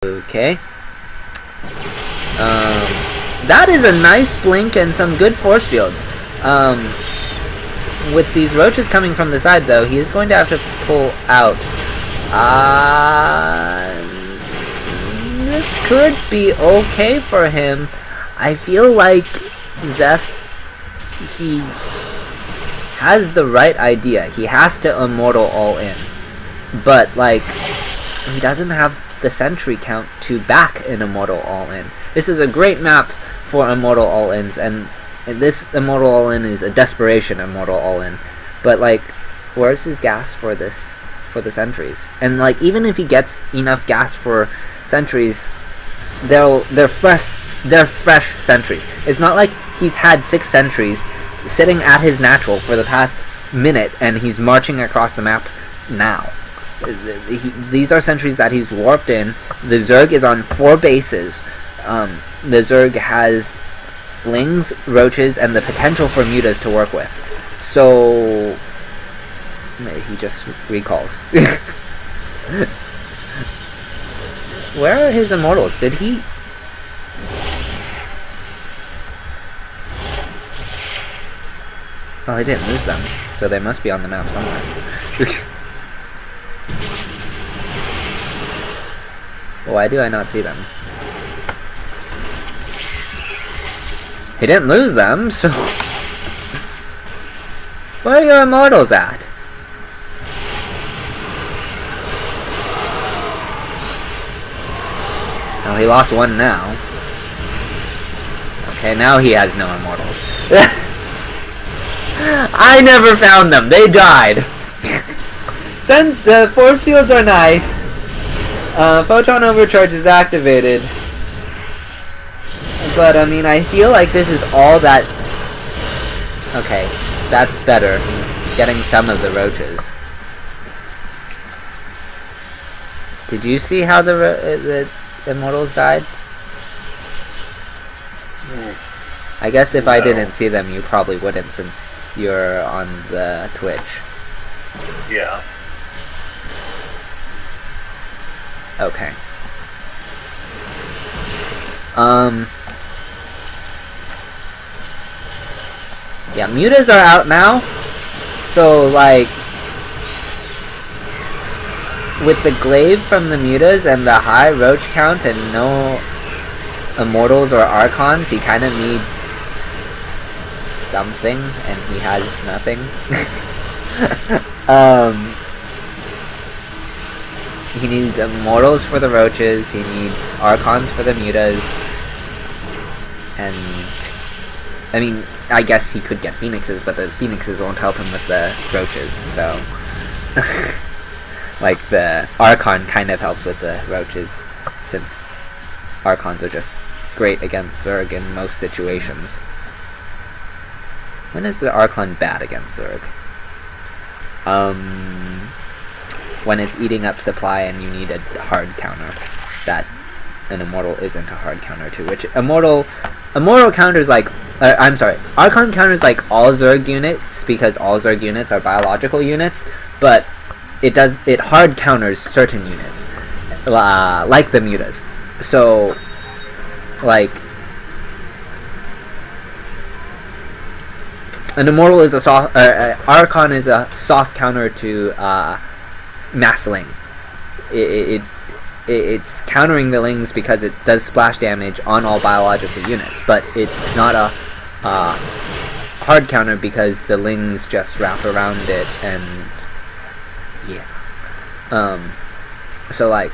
Okay. That is a nice blink and some good force fields. With these roaches coming from the side, though, he is going to have to pull out. This could be okay for him. I feel like Zest, he has the right idea. He has to immortal all in. But, like, he doesn't have the sentry count to back an immortal all-in. This is a great map for immortal all-ins, and this immortal all-in is a desperation immortal all-in. But like, where's his gas for this, for the sentries? And like, even if he gets enough gas for sentries, they're fresh sentries. It's not like he's had 6 sentries sitting at his natural for the past minute and he's marching across the map now. These are sentries that he's warped in. The Zerg is on 4 bases. The Zerg has lings, roaches, and the potential for mutas to work with. So he just recalls. Where are his immortals? Did he? Well, he didn't lose them, so they must be on the map somewhere. Why do I not see them? He didn't lose them, so... Where are your immortals at? Oh, he lost one now. Okay, now he has no immortals. I never found them! They died! The force fields are nice. Photon overcharge is activated, but I mean, I feel like this is all that. Okay, that's better. He's getting some of the roaches. Did you see how the immortals died? I guess if I didn't see them, you probably wouldn't, since you're on the Twitch. Yeah. Okay. Yeah, mutas are out now. So, like, with the glaive from the mutas and the high roach count and no immortals or archons, he kind of needs something, and he has nothing. He needs immortals for the roaches, he needs archons for the mutas, and I mean, I guess he could get phoenixes, but the phoenixes won't help him with the roaches, so like, the archon kind of helps with the roaches, since archons are just great against Zerg in most situations. When is the archon bad against Zerg? When it's eating up supply and you need a hard counter that an immortal isn't a hard counter to, which immortal counters like I'm sorry, archon counters like all Zerg units, because all Zerg units are biological units, but it hard counters certain units, like the mutas. So, like, an immortal is a soft, archon is a soft counter to massling. It's countering the lings because it does splash damage on all biological units, but it's not a hard counter because the lings just wrap around it, and yeah. So like,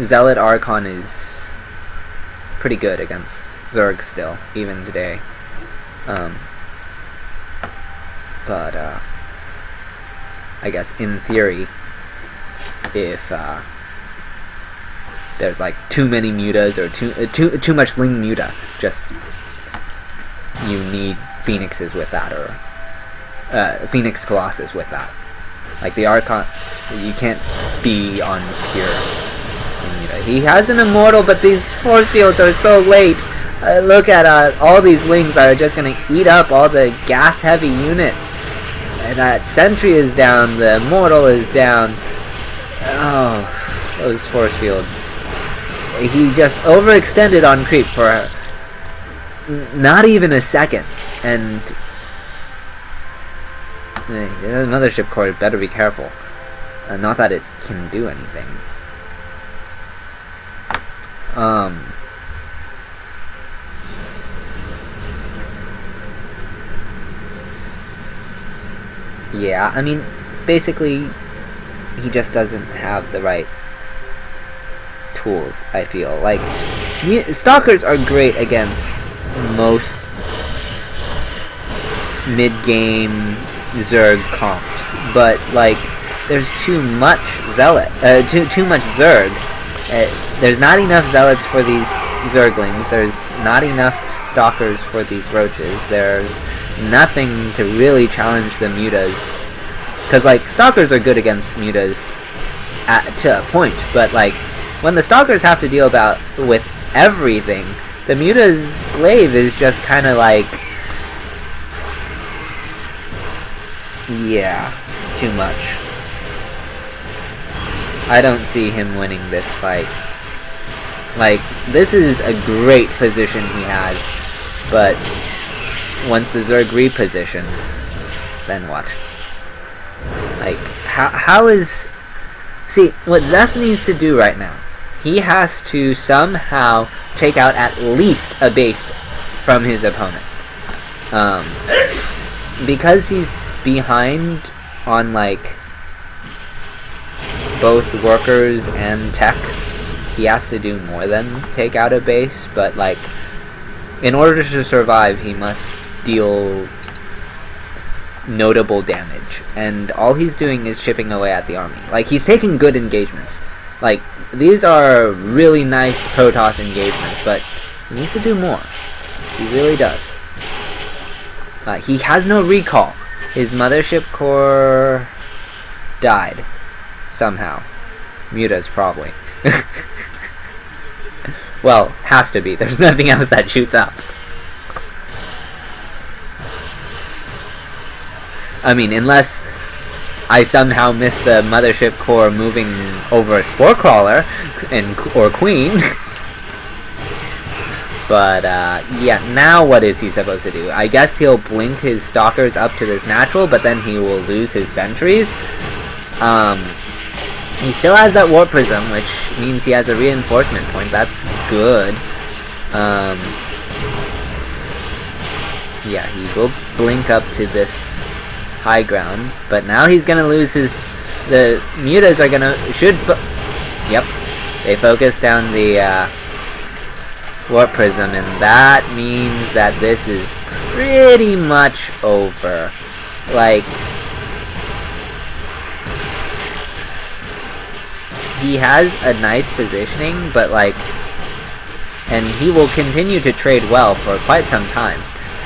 Zealot Archon is pretty good against Zerg still, even today. But I guess in theory, if there's like too many mutas or too much ling muta, just you need phoenixes with that, or Phoenix Colossus with that. Like the Archon, you can't be on pure muta. He has an immortal, but these force fields are so late. Look at all these lings that are just gonna eat up all the gas heavy units. And that sentry is down, the immortal is down, Oh, those force fields. He just overextended on creep for not even a second, and the mothership core better be careful. Not that it can do anything. Yeah, I mean, basically, he just doesn't have the right tools, I feel. Like, Stalkers are great against most mid-game Zerg comps, but, like, there's too much Zealot, too much Zerg. There's not enough Zealots for these Zerglings, there's not enough Stalkers for these Roaches, there's nothing to really challenge the Mutas. Because, like, Stalkers are good against Mutas to a point, but, like, when the Stalkers have to deal with everything, the Muta's Glaive is just kind of like... yeah, too much. I don't see him winning this fight. Like, this is a great position he has, but once the Zerg repositions, then what? Like, how is... See, what Zest needs to do right now, he has to somehow take out at least a base from his opponent. Because he's behind on, like, both workers and tech, he has to do more than take out a base, but, like, in order to survive, he must deal notable damage, and all he's doing is chipping away at the army. Like, he's taking good engagements. Like, these are really nice Protoss engagements, but he needs to do more. He really does. He has no recall. His mothership core died. Somehow. Muta's probably. Well, has to be. There's nothing else that shoots up. I mean, unless I somehow missed the mothership core moving over a spore crawler or queen. But yeah, now what is he supposed to do? I guess he'll blink his stalkers up to this natural, but then he will lose his sentries. He still has that warp prism, which means he has a reinforcement point. That's good. Yeah, he will blink up to this high ground, but now he's gonna lose his... The Mutas are gonna... Yep. They focus down the warp prism, and that means that this is pretty much over. Like... he has a nice positioning, but, like... and he will continue to trade well for quite some time.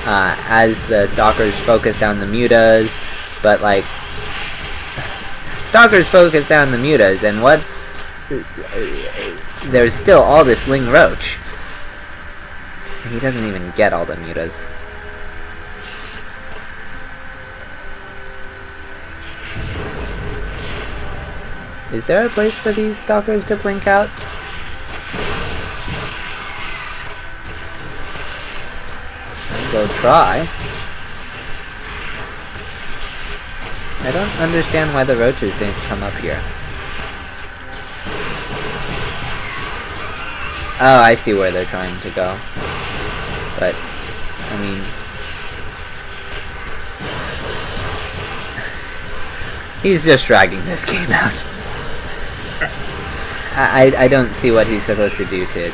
As the Stalkers focus down the Mutas, but, like, Stalkers focus down the Mutas, and there's still all this Ling Roach. He doesn't even get all the Mutas. Is there a place for these Stalkers to blink out? Go try. I don't understand why the roaches didn't come up here. Oh, I see where they're trying to go. But, I mean... he's just dragging this game out. I don't see what he's supposed to do to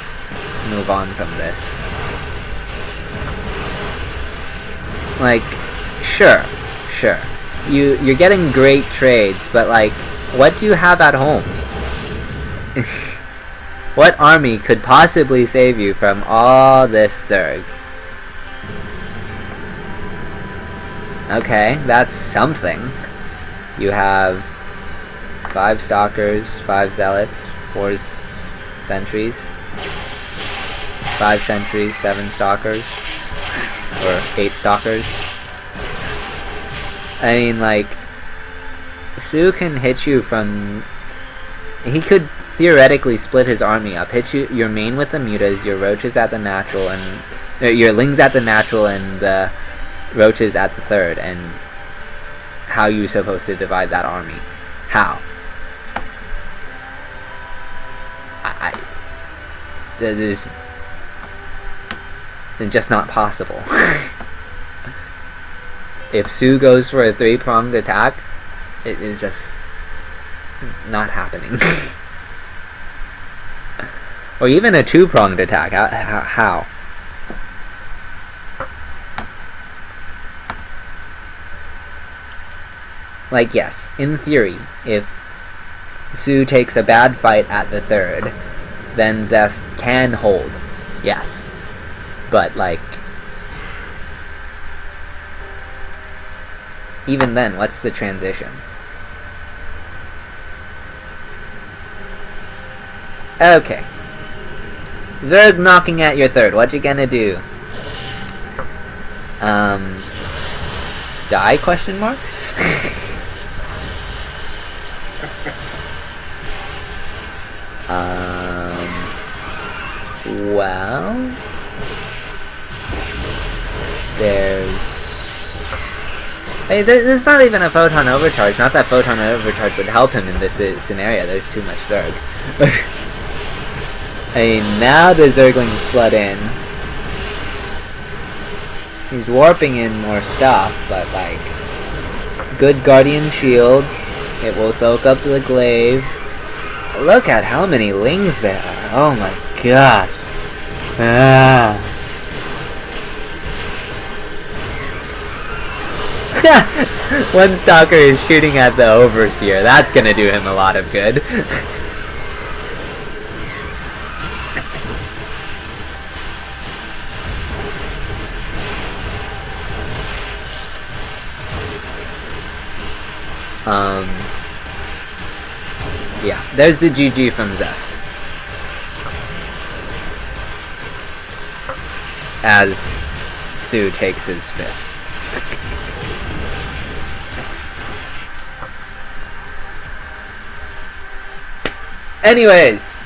move on from this. Like, sure. You're getting great trades, but, like, what do you have at home? What army could possibly save you from all this Zerg? Okay, that's something. You have 5 Stalkers, 5 Zealots, 4 Sentries, 5 Sentries, 7 Stalkers, or 8 Stalkers. I mean, like, Su can hit you from He could theoretically split his army up, hit your main with the mutas, your roaches at the natural, and your lings at the natural, and the roaches at the third. And how are you supposed to divide that army? How? There's it's just not possible. If Su goes for a 3-pronged attack, it is just not happening. Or even a 2-pronged attack. How? Like, yes, in theory, if Su takes a bad fight at the third, then Zest can hold. Yes. But, like, even then, what's the transition? Okay. Zerg knocking at your third. What you gonna do? Die? Question mark? Well, there's not even a photon overcharge. Not that photon overcharge would help him in this scenario. There's too much Zerg. I mean, now the Zerglings flood in. He's warping in more stuff, but like, good Guardian Shield. It will soak up the glaive. Look at how many lings there are. Oh my gosh. One stalker is shooting at the overseer. That's gonna do him a lot of good. Yeah, there's the GG from Zest. As Su takes his 5th. Anyways.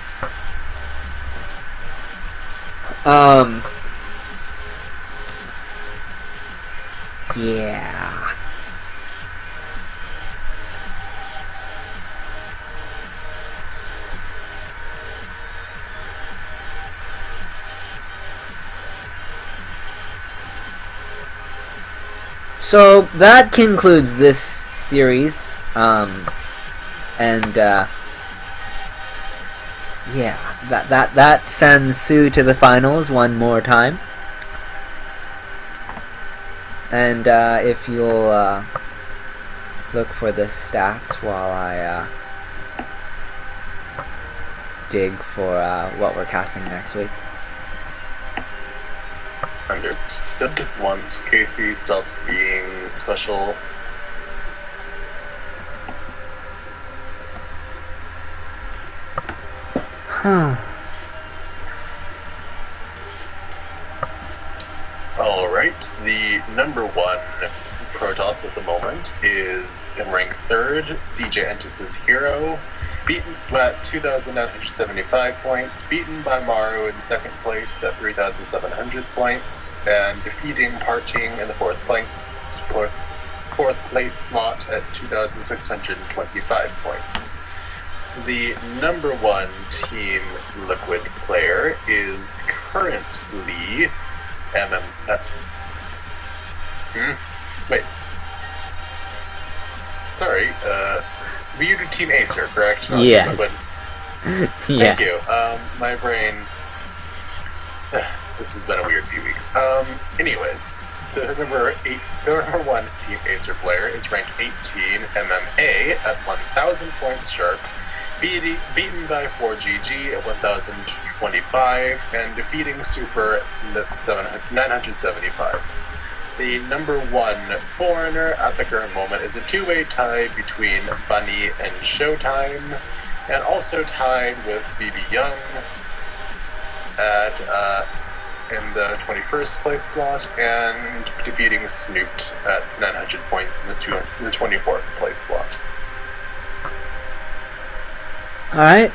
Yeah. So that concludes this series, yeah, that sends Su to the finals one more time. And if you'll look for the stats while I dig for what we're casting next week. Understood. Once Casey stops being special. Huh. Alright, the number 1 Protoss at the moment is in rank 3rd, CJ Entis' Hero, beaten at 2,975 points, beaten by Maru in 2nd place at 3,700 points, and defeating Parting in the 4th place slot at 2,625 points. The number 1 Team Liquid player is currently wait. Sorry, you do Team Aiur, correct? Not yes. Thank you. My brain... this has been a weird few weeks. Anyways, the number 1 Team Aiur player is ranked 18 MMA at 1,000 points sharp, beaten by 4GG at 1,025, and defeating Super at 975. The number 1 foreigner at the current moment is a 2-way tie between Bunny and Showtime, and also tied with BB Young at in the 21st place slot, and defeating Snoot at 900 points in the 24th place slot. Alright,